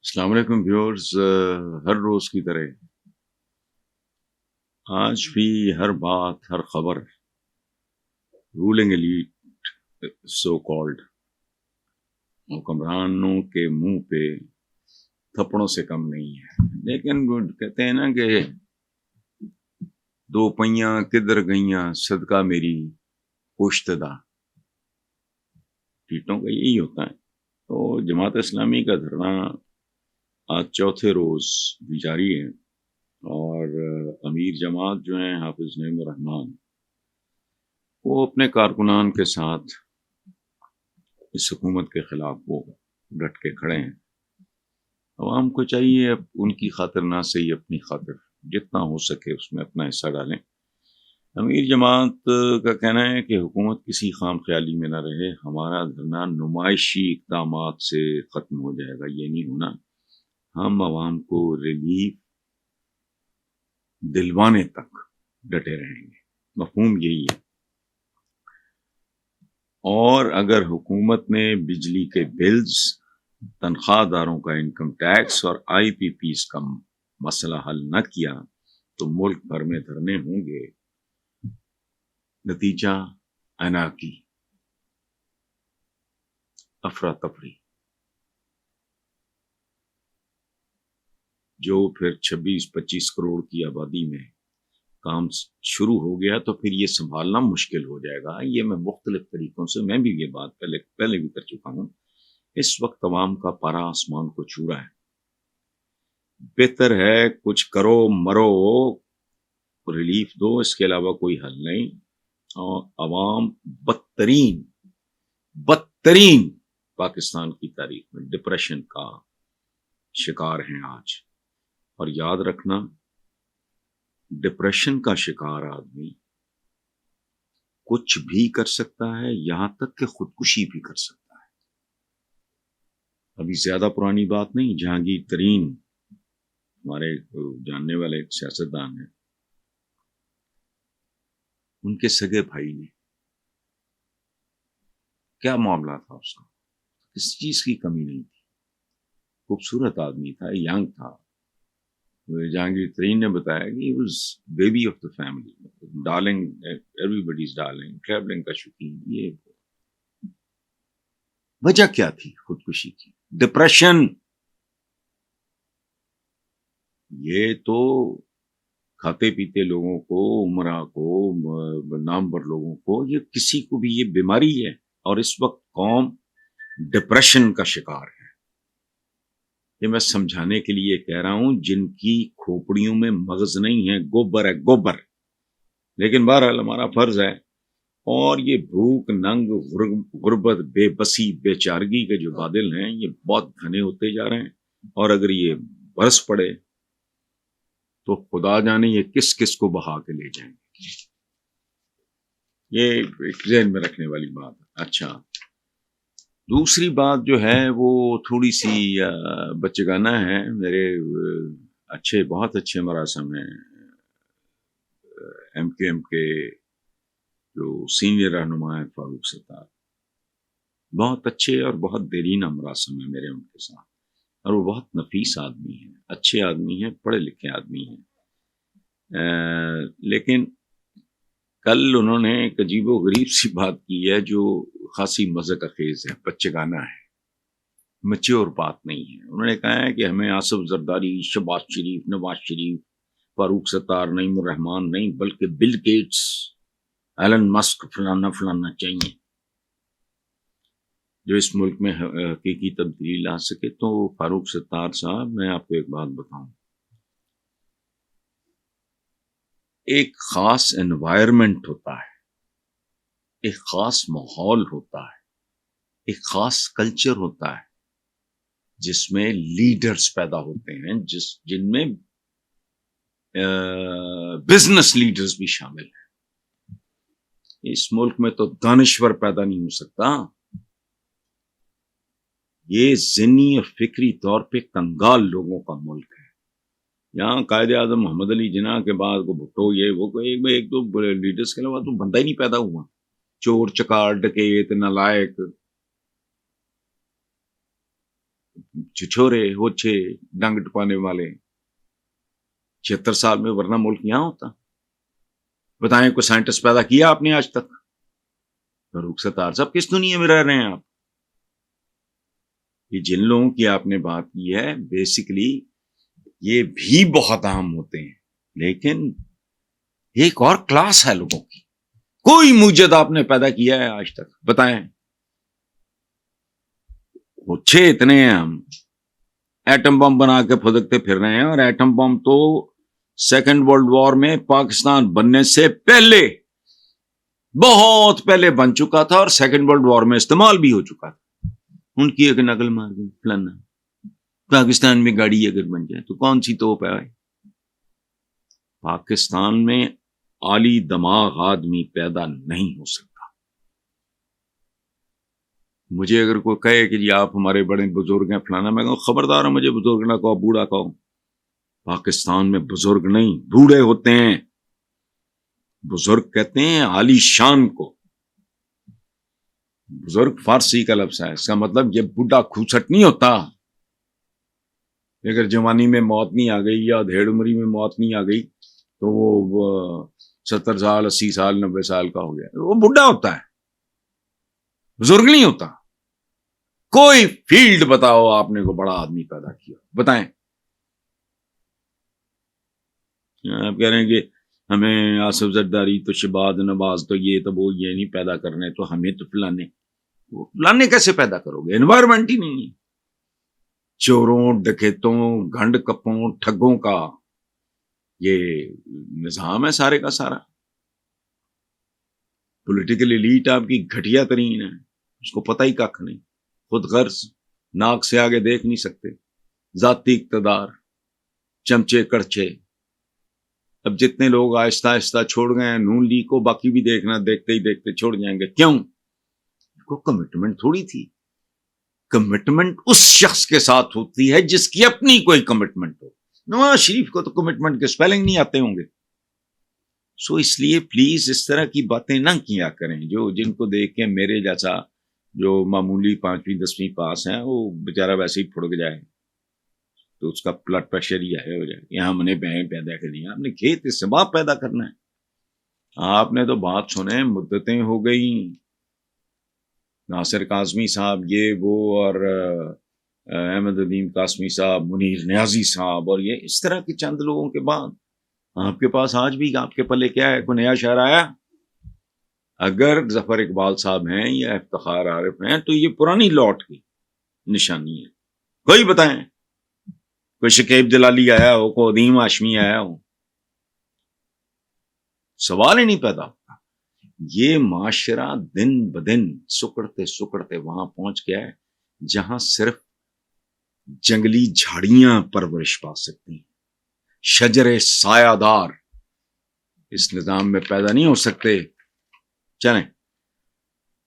السلام علیکم ویورز، ہر روز کی طرح آج بھی ہر بات ہر خبر رولنگ ایلیٹ سو کالڈ حکمرانوں کے منہ پہ تھپڑوں سے کم نہیں ہے. لیکن وہ کہتے ہیں نا کہ دو پہیاں کدھر گئیاں صدقہ میری پوشتدہ، ٹیٹوں کا یہی ہوتا ہے. تو جماعت اسلامی کا دھرنا آج چوتھے روز بھی جاری ہے، اور امیر جماعت جو ہیں حافظ نعیم الرحمان، وہ اپنے کارکنان کے ساتھ اس حکومت کے خلاف وہ ڈٹ کے کھڑے ہیں. عوام کو چاہیے اب ان کی خاطر نہ صحیح اپنی خاطر جتنا ہو سکے اس میں اپنا حصہ ڈالیں. امیر جماعت کا کہنا ہے کہ حکومت کسی خام خیالی میں نہ رہے، ہمارا دھرنا نمائشی اقدامات سے ختم ہو جائے گا، یہ نہیں ہونا. ہم عوام کو ریلیف دلوانے تک ڈٹے رہیں گے، مفہوم یہی ہے. اور اگر حکومت نے بجلی کے بلز، تنخواہ داروں کا انکم ٹیکس اور آئی پی پیز کا مسئلہ حل نہ کیا تو ملک بھر میں دھرنے ہوں گے. نتیجہ انارکی، افراتفری، جو پھر 26-25 کروڑ کی آبادی میں کام شروع ہو گیا تو پھر یہ سنبھالنا مشکل ہو جائے گا. یہ میں مختلف طریقوں سے، میں بھی یہ بات پہلے بھی کر چکا ہوں. اس وقت عوام کا پارا آسمان کو چھو رہا ہے. بہتر ہے کچھ کرو مرو، ریلیف دو، اس کے علاوہ کوئی حل نہیں. اور عوام بدترین پاکستان کی تاریخ میں ڈپریشن کا شکار ہیں آج. اور یاد رکھنا، ڈپریشن کا شکار آدمی کچھ بھی کر سکتا ہے، یہاں تک کہ خودکشی بھی کر سکتا ہے. ابھی زیادہ پرانی بات نہیں، جہانگیر ترین ہمارے جاننے والے ایک سیاستدان ہیں، ان کے سگے بھائی نے، کیا معاملہ تھا اس کا، کسی چیز کی کمی نہیں تھی، خوبصورت آدمی تھا، ینگ تھا. جہانگیر ترین نے بتایا کہ he was baby of the family, darling, everybody's darling, traveling کا شوقین. یہ وجہ کیا تھی خودکشی کی؟ ڈپریشن. یہ تو کھاتے پیتے لوگوں کو، عمرہ کو، نامور لوگوں کو، یہ کسی کو بھی یہ بیماری ہے. اور اس وقت قوم ڈپریشن کا شکار ہے. یہ میں سمجھانے کے لیے کہہ رہا ہوں جن کی کھوپڑیوں میں مغز نہیں ہے، گوبر ہے، گوبر. لیکن بہرحال ہمارا فرض ہے. اور یہ بھوک، ننگ، غربت، بے بسی، بے چارگی کے جو بادل ہیں یہ بہت گھنے ہوتے جا رہے ہیں. اور اگر یہ برس پڑے تو خدا جانے یہ کس کس کو بہا کے لے جائیں گے. یہ ایک ذہن میں رکھنے والی بات ہے. اچھا، دوسری بات جو ہے وہ تھوڑی سی بچگانہ ہے. میرے بہت اچھے مراسم ہیں ایم کیو ایم کے جو سینئر رہنما ہیں فاروق ستار، بہت اچھے اور بہت دیرینہ مراسم ہیں میرے ان کے ساتھ. اور وہ بہت نفیس آدمی ہیں، اچھے آدمی ہیں، پڑھے لکھے آدمی ہیں. لیکن کل انہوں نے ایک عجیب و غریب سی بات کی ہے جو خاصی مذاق خیز ہے، بچگانہ ہے، میچور بات نہیں ہے. انہوں نے کہا ہے کہ ہمیں آصف زرداری، شہباز شریف، نواز شریف، فاروق ستار، نعیم الرحمان نہیں بلکہ بل گیٹس، ایلن مسک، فلانا فلانا چاہیے جو اس ملک میں حقیقی تبدیلی لا سکے. تو فاروق ستار صاحب، میں آپ کو ایک بات بتاؤں، ایک خاص انوائرمنٹ ہوتا ہے، ایک خاص ماحول ہوتا ہے، ایک خاص کلچر ہوتا ہے جس میں لیڈرز پیدا ہوتے ہیں، جن میں بزنس لیڈرز بھی شامل ہیں. اس ملک میں تو دانشور پیدا نہیں ہو سکتا. یہ ذہنی اور فکری طور پہ کنگال لوگوں کا ملک ہے. یہاں قائد اعظم محمد علی جناح کے بعد کو بھٹو، یہ وہ ایک دو لیڈرز کے علاوہ تو بندہ ہی نہیں پیدا ہوا. چور چکار ڈکیت نالائق چھچورے ہوچے ڈنگ ٹپانے والے 76 سال میں، ورنہ ملک یہاں ہوتا؟ بتائیں کوئی سائنٹسٹ پیدا کیا آپ نے آج تک؟ فاروق ستار صاحب کس دنیا میں رہ رہے ہیں آپ؟ یہ جن لوگوں کی آپ نے بات کی ہے بیسیکلی یہ بھی بہت اہم ہوتے ہیں، لیکن ایک اور کلاس ہے لوگوں کی. کوئی موجد آپ نے پیدا کیا ہے آج تک؟ بتائیں. اچھے اتنے ہیں ہم، ایٹم بم بنا کے پھدکتے پھر رہے ہیں، اور ایٹم بم تو سیکنڈ ورلڈ وار میں پاکستان بننے سے پہلے، بہت پہلے بن چکا تھا، اور سیکنڈ ورلڈ وار میں استعمال بھی ہو چکا تھا. ان کی ایک نقل مار گئی فلانا. پاکستان میں گاڑی اگر بن جائے تو کون سی توپ ہے؟ پاکستان میں عالی دماغ آدمی پیدا نہیں ہو سکتا. مجھے اگر کوئی کہے کہ جی آپ ہمارے بڑے بزرگ ہیں فلانا، میں کہوں خبردار ہے، مجھے بزرگ نہ کہو، بوڑھا کہو. پاکستان میں بزرگ نہیں، بوڑھے ہوتے ہیں. بزرگ کہتے ہیں عالی شان کو. بزرگ فارسی کا لفظ ہے، اس کا مطلب یہ بوڑھا کھوسٹ نہیں ہوتا. اگر جوانی میں موت نہیں آ گئی یا دھیڑ عمری میں موت نہیں آ گئی تو وہ 70 سال 80 سال 90 سال کا ہو گیا، وہ بوڑھا ہوتا ہے، بزرگ نہیں ہوتا. کوئی فیلڈ بتاؤ آپ نے کو بڑا آدمی پیدا کیا، بتائیں. آپ کہہ رہے ہیں کہ ہمیں آصف زرداری تو شہباز نواز تو یہ تو وہ یہ نہیں پیدا کرنے، تو ہمیں تو فلانے کیسے پیدا کرو گے؟ انوائرمنٹ ہی نہیں ہے. چوروں ڈکیتوں گھنڈ کپوں ٹھگوں کا یہ نظام ہے سارے کا سارا. پولیٹیکل ایلیٹ آپ کی گھٹیا ترین ہے، اس کو پتہ ہی کھ نہیں. خود غرض، ناک سے آگے دیکھ نہیں سکتے، ذاتی اقتدار، چمچے کڑچے. اب جتنے لوگ آہستہ آہستہ چھوڑ گئے ہیں نون لیگ کو، باقی بھی دیکھنا دیکھتے ہی دیکھتے چھوڑ جائیں گے. کیوں؟ کو کمٹمنٹ تھوڑی تھی. کمٹمنٹ اس شخص کے ساتھ ہوتی ہے جس کی اپنی کوئی کمٹمنٹ ہو. نواز شریف کو تو کمٹمنٹ کے سپیلنگ نہیں آتے ہوں گے. سو اس لیے پلیز اس طرح کی باتیں نہ کیا کریں، جو جن کو دیکھ کے میرے جیسا جو معمولی 5ویں 10ویں پاس ہیں وہ بیچارہ ویسے ہی پھڑک جائے تو اس کا بلڈ پریشر ہی ہائی ہو جائے. یہاں ہم نے بہن پیدا کرنی ہے، آپ نے کھیت سے باپ پیدا کرنا ہے. آپ نے تو بات سنے مدتیں ہو گئی، ناصر قاسمی صاحب یہ وہ، اور احمد ندیم قاسمی صاحب، منیر نیازی صاحب، اور یہ اس طرح کے چند لوگوں کے بعد آپ کے پاس آج بھی آپ کے پلے کیا ہے؟ کوئی نیا شعر آیا؟ اگر ظفر اقبال صاحب ہیں یا افتخار عارف ہیں تو یہ پرانی لوٹ کی نشانی ہے. کوئی بتائیں، کوئی شکیب جلالی آیا ہو، کوئی عدیم ہاشمی آیا ہو؟ سوال ہی نہیں پیدا ہوتا. یہ معاشرہ دن بدن سکڑتے سکڑتے وہاں پہنچ گیا ہے جہاں صرف جنگلی جھاڑیاں پرورش پا سکتی ہیں، شجر سایہ دار اس نظام میں پیدا نہیں ہو سکتے. چلیں